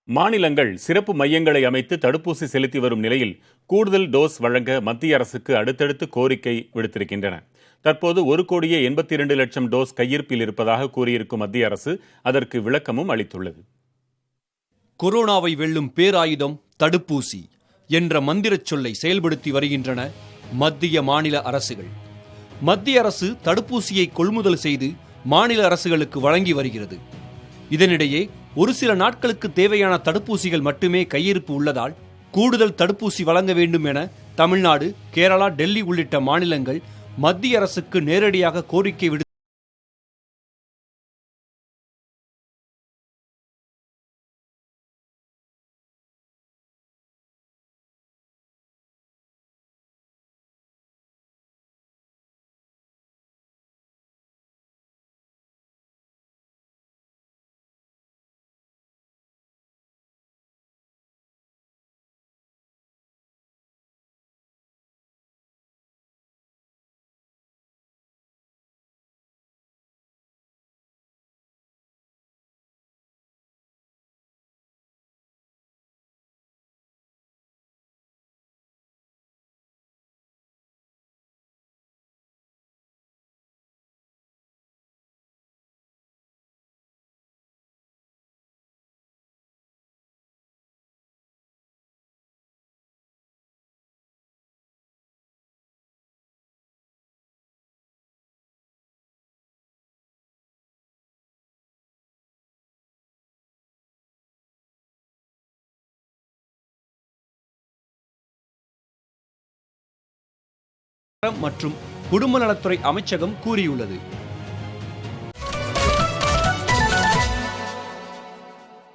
மாநிலங்கள் சிறப்பு மையங்களை அமைத்து தடுப்பூசி செலுத்தி வரும் நிலையில் கூடுதல் டோஸ் வழங்க மத்திய அரசுக்கு அடுத்தடுத்து கோரிக்கை விடுத்திருக்கின்றன. தற்போது 1,82,00,000 டோஸ் கையிருப்பில் இருப்பதாக கூறியிருக்கும் மத்திய அரசு அதற்கு விளக்கமும் அளித்துள்ளது. கொரோனாவை வெல்லும் பேராயுதம் தடுப்பூசி என்ற மந்திரச் சொல்லை செயல்படுத்தி வருகின்றன மத்திய மாநில அரசுகள். மத்திய அரசு தடுப்பூசியை கொள்முதல் செய்து மாநில அரசுகளுக்கு வழங்கி வருகிறது. இதனிடையே ஒரு சில நாட்களுக்கு தேவையான தடுப்பூசிகள் மட்டுமே கையிருப்பு உள்ளதால் கூடுதல் தடுப்பூசி வழங்க வேண்டும் என தமிழ்நாடு, கேரளா, டெல்லி உள்ளிட்ட மாநிலங்கள் மத்திய அரசுக்கு நேரடியாக கோரிக்கை விடுத்து மற்றும் குடும்ப நலத்துறை அமைச்சகம் கூறியுள்ளது.